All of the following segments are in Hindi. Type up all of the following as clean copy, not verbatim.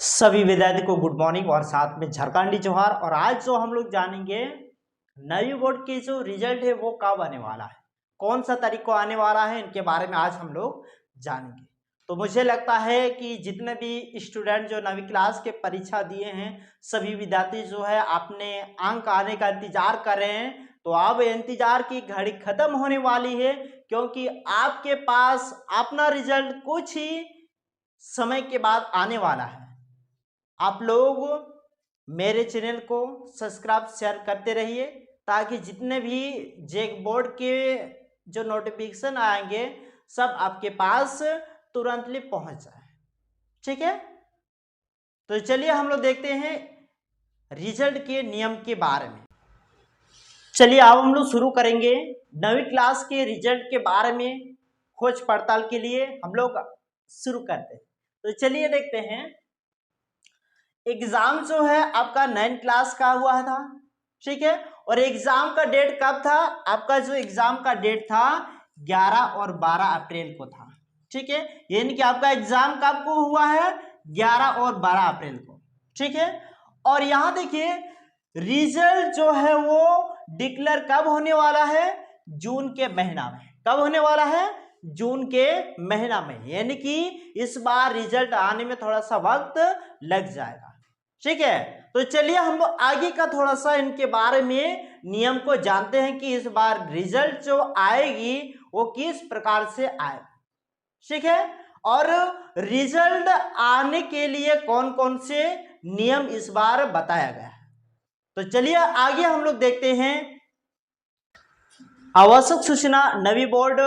सभी विद्यार्थी को गुड मॉर्निंग और साथ में झारखंडी जोहार। और आज जो हम लोग जानेंगे नवी बोर्ड की जो रिजल्ट है वो कब आने वाला है, कौन सा तारीख को आने वाला है, इनके बारे में आज हम लोग जानेंगे। तो मुझे लगता है कि जितने भी स्टूडेंट जो नवी क्लास के परीक्षा दिए हैं सभी विद्यार्थी जो है अपने अंक आने का इंतजार कर रहे हैं। तो अब इंतजार की घड़ी खत्म होने वाली है, क्योंकि आपके पास अपना रिजल्ट कुछ ही समय के बाद आने वाला है। आप लोग मेरे चैनल को सब्सक्राइब शेयर करते रहिए, ताकि जितने भी जेक बोर्ड के जो नोटिफिकेशन आएंगे सब आपके पास तुरंतली पहुंच जाए। ठीक है, तो चलिए हम लोग देखते हैं रिजल्ट के नियम के बारे में। चलिए अब हम लोग शुरू करेंगे नवी क्लास के रिजल्ट के बारे में। खोज पड़ताल के लिए हम लोग शुरू करते हैं। तो चलिए देखते हैं। एग्जाम जो है आपका 9 क्लास का हुआ था, ठीक है। और एग्जाम का डेट कब था? आपका जो एग्जाम का डेट था 11 और 12 अप्रैल को था, ठीक है। यानी कि आपका एग्जाम कब को हुआ है? 11 और 12 अप्रैल को, ठीक है। और यहां देखिए रिजल्ट जो है वो डिक्लेयर कब होने वाला है? जून के महीना में। कब होने वाला है? जून के महीना में। यानी कि इस बार रिजल्ट आने में थोड़ा सा वक्त लग जाएगा, ठीक है। तो चलिए हम लोग आगे का थोड़ा सा इनके बारे में नियम को जानते हैं कि इस बार रिजल्ट जो आएगी वो किस प्रकार से आएगा, ठीक है। और रिजल्ट आने के लिए कौन कौन से नियम इस बार बताया गया है। तो चलिए आगे हम लोग देखते हैं। आवश्यक सूचना नवी बोर्ड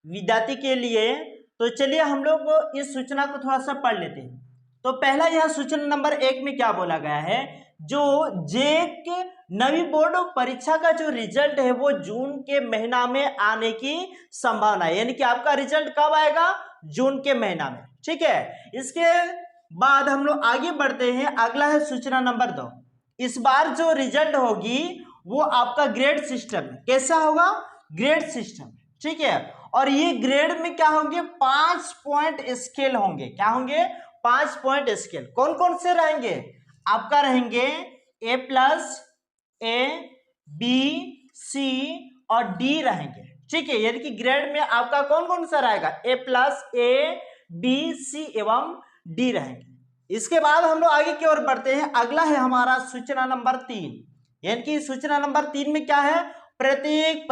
विद्यार्थी के लिए। तो चलिए हम लोग इस सूचना को थोड़ा सा पढ़ लेते हैं। तो पहला यह सूचना नंबर 1 में क्या बोला गया है? जो जेक नवी बोर्ड परीक्षा का जो रिजल्ट है वो जून के महीना में आने की संभावना है। यानी कि आपका रिजल्ट कब आएगा? जून के महीना में, ठीक है। इसके बाद हम लोग आगे बढ़ते हैं। अगला है सूचना नंबर 2। इस बार जो रिजल्ट होगी वो आपका ग्रेड सिस्टम। कैसा होगा? ग्रेड सिस्टम, ठीक है। और ये ग्रेड में क्या होंगे? 5 पॉइंट स्केल होंगे। क्या होंगे? 5 पॉइंट स्केल। कौन कौन से रहेंगे? आपका रहेंगे A+, A, B, C और D रहेंगे, ठीक है। यानी कि ग्रेड में आपका कौन कौन सा रहेगा? A+, A, B, C एवं D रहेंगे। इसके बाद हम लोग आगे की ओर बढ़ते हैं। अगला है हमारा सूचना नंबर 3। यानी कि सूचना नंबर 3 में क्या है? प्रत्येक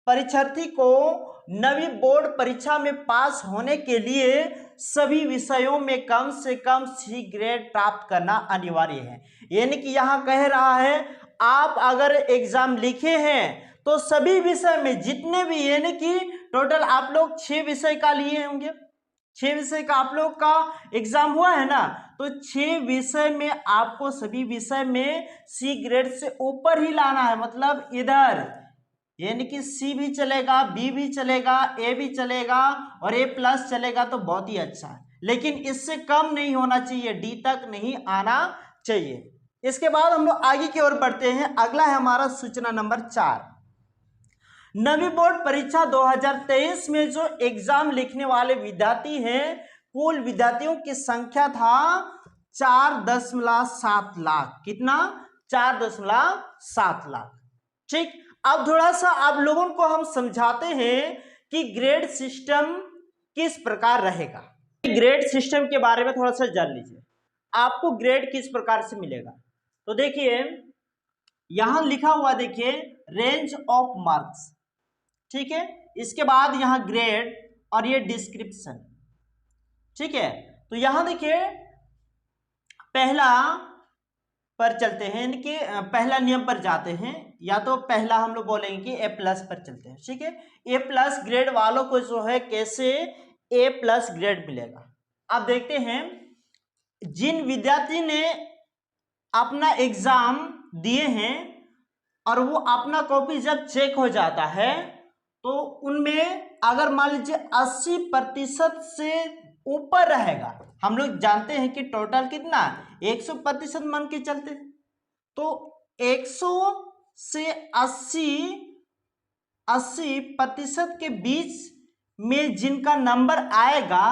परीक्षार्थी को नवी बोर्ड परीक्षा में पास होने के लिए सभी विषयों में कम से कम C ग्रेड प्राप्त करना अनिवार्य है। यानी कि यहां कह रहा है आप अगर एग्जाम लिखे हैं तो सभी विषय में जितने भी, यानी कि टोटल आप लोग 6 विषय का लिए होंगे। 6 विषय का आप लोग का एग्जाम हुआ है ना। तो 6 विषय में आपको सभी विषय में C ग्रेड से ऊपर ही लाना है। मतलब इधर यानी कि C भी चलेगा, B भी चलेगा, A भी चलेगा और A+ चलेगा तो बहुत ही अच्छा है। लेकिन इससे कम नहीं होना चाहिए, D तक नहीं आना चाहिए। इसके बाद हम लोग आगे की ओर बढ़ते हैं। अगला है हमारा सूचना नंबर 4। नवी बोर्ड परीक्षा 2023 में जो एग्जाम लिखने वाले विद्यार्थी हैं, कुल विद्यार्थियों की संख्या था 4.7 लाख। कितना? 4.7 लाख, ठीक। अब थोड़ा सा आप लोगों को हम समझाते हैं कि ग्रेड सिस्टम किस प्रकार रहेगा। ग्रेड सिस्टम के बारे में थोड़ा सा जान लीजिए। आपको ग्रेड किस प्रकार से मिलेगा? तो देखिए यहां लिखा हुआ, देखिए रेंज ऑफ मार्क्स, ठीक है। इसके बाद यहां ग्रेड और ये डिस्क्रिप्शन, ठीक है। तो यहां देखिए पहला पर चलते हैं, यानी कि पहला नियम पर जाते हैं। या तो पहला हम लोग बोलेंगे कि A+ पर चलते हैं, ठीक है। A+ ग्रेड वालों को जो है कैसे A+ ग्रेड मिलेगा? आप देखते हैं जिन विद्यार्थी ने अपना एग्जाम दिए हैं और वो अपना कॉपी जब चेक हो जाता है तो उनमें अगर मान लीजिए 80% से ऊपर रहेगा। हम लोग जानते हैं कि टोटल कितना 100% मान के चलते हैं। तो 100 से 80% के बीच में जिनका नंबर आएगा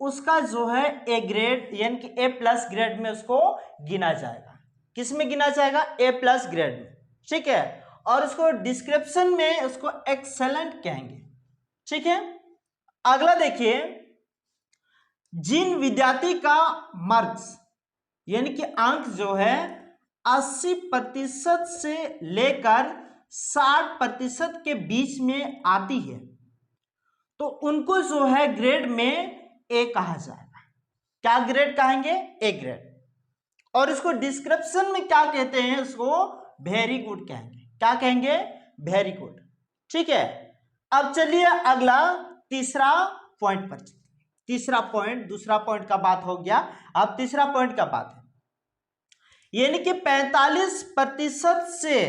उसका जो है ए ग्रेड यानी कि ए प्लस ग्रेड में उसको गिना जाएगा। किस में गिना जाएगा? ए प्लस ग्रेड में, ठीक है। और उसको डिस्क्रिप्शन में उसको एक्सेलेंट कहेंगे, ठीक है। अगला देखिए, जिन विद्यार्थी का मार्क्स यानी कि अंक जो है 80% से लेकर 60% के बीच में आती है, तो उनको जो है ग्रेड में ए कहा जाएगा। क्या ग्रेड कहेंगे? A grade. और इसको डिस्क्रिप्शन में क्या कहते हैं? उसको वेरी गुड कहेंगे। क्या कहेंगे? वेरी गुड, ठीक है। अब चलिए अगला तीसरा पॉइंट पर चलते हैं। तीसरा पॉइंट, दूसरा पॉइंट का बात हो गया, अब तीसरा पॉइंट का बात है, यानी कि 45% से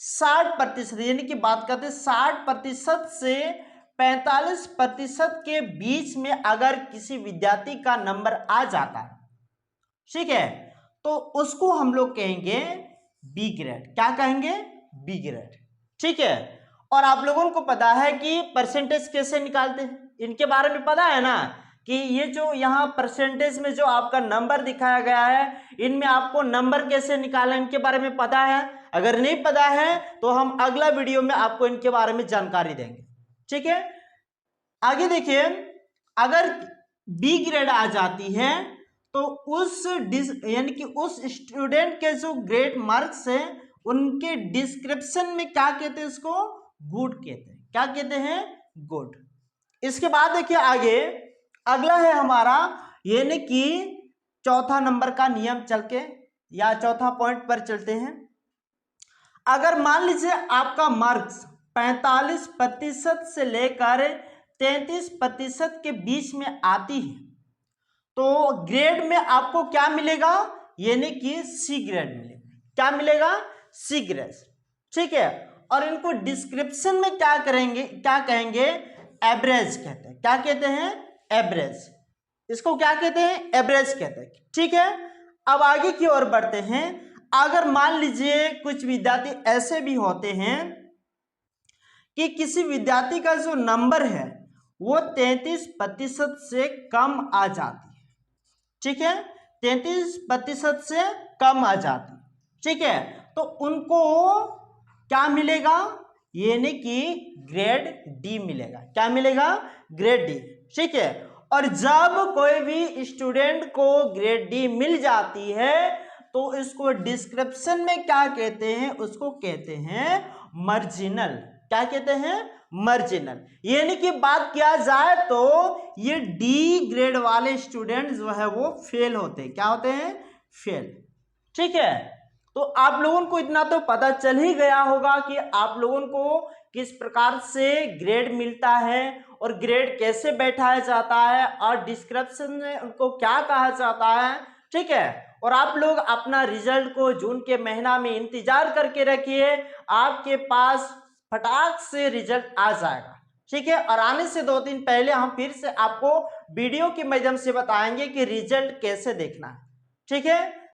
60%, यानी कि बात करते हैं 60% से 45% के बीच में अगर किसी विद्यार्थी का नंबर आ जाता है, ठीक है, तो उसको हम लोग कहेंगे बी ग्रेड। क्या कहेंगे? बी ग्रेड, ठीक है। और आप लोगों को पता है कि परसेंटेज कैसे निकालते हैं, इनके बारे में पता है ना, कि ये जो यहाँ परसेंटेज में जो आपका नंबर दिखाया गया है, इनमें आपको नंबर कैसे निकालना इनके बारे में पता है? अगर नहीं पता है तो हम अगला वीडियो में आपको इनके बारे में जानकारी देंगे, ठीक है। आगे देखिए, अगर बी ग्रेड आ जाती है तो उस यानी कि उस स्टूडेंट के जो ग्रेड मार्क्स है उनके डिस्क्रिप्शन में क्या कहते हैं? उसको गुड कहते हैं। क्या कहते हैं? गुड। इसके बाद देखिए आगे, अगला है हमारा, यानी कि चौथा नंबर का नियम चल के, या चौथा पॉइंट पर चलते हैं। अगर मान लीजिए आपका मार्क्स 45% से लेकर 33% के बीच में आती है, तो ग्रेड में आपको क्या मिलेगा? यानी कि सी ग्रेड मिलेगा। क्या मिलेगा? सी ग्रेड, ठीक है। और इनको डिस्क्रिप्शन में क्या करेंगे? क्या कहेंगे? एवरेज कहते हैं। क्या कहते हैं? एवरेज। इसको क्या कहते हैं? एवरेज कहते हैं, ठीक है। अब आगे की ओर बढ़ते हैं। अगर मान लीजिए कुछ विद्यार्थी ऐसे भी होते हैं कि किसी विद्यार्थी का जो नंबर है वो 33% से कम आ जाती है, ठीक है, 33% से कम आ जाती, ठीक है, तो उनको क्या मिलेगा? यानी कि ग्रेड डी मिलेगा। क्या मिलेगा? ग्रेड डी, ठीक है। और जब कोई भी स्टूडेंट को ग्रेड डी मिल जाती है तो इसको डिस्क्रिप्शन में क्या कहते हैं? उसको कहते हैं मार्जिनल। क्या कहते हैं? मार्जिनल। यानी कि बात किया जाए तो ये डी ग्रेड वाले स्टूडेंट जो है वो फेल होते हैं। क्या होते हैं? फेल, ठीक है। तो आप लोगों को इतना तो पता चल ही गया होगा कि आप लोगों को किस प्रकार से ग्रेड मिलता है और ग्रेड कैसे बैठाया जाता है और डिस्क्रिप्शन में उनको क्या कहा जाता है, ठीक है। और आप लोग अपना रिजल्ट को जून के महीना में इंतजार करके रखिए, आपके पास फटाक से रिजल्ट आ जाएगा, ठीक है। और आने से 2 दिन पहले हम फिर से आपको वीडियो के माध्यम से बताएंगे कि रिजल्ट कैसे देखना है, ठीक है।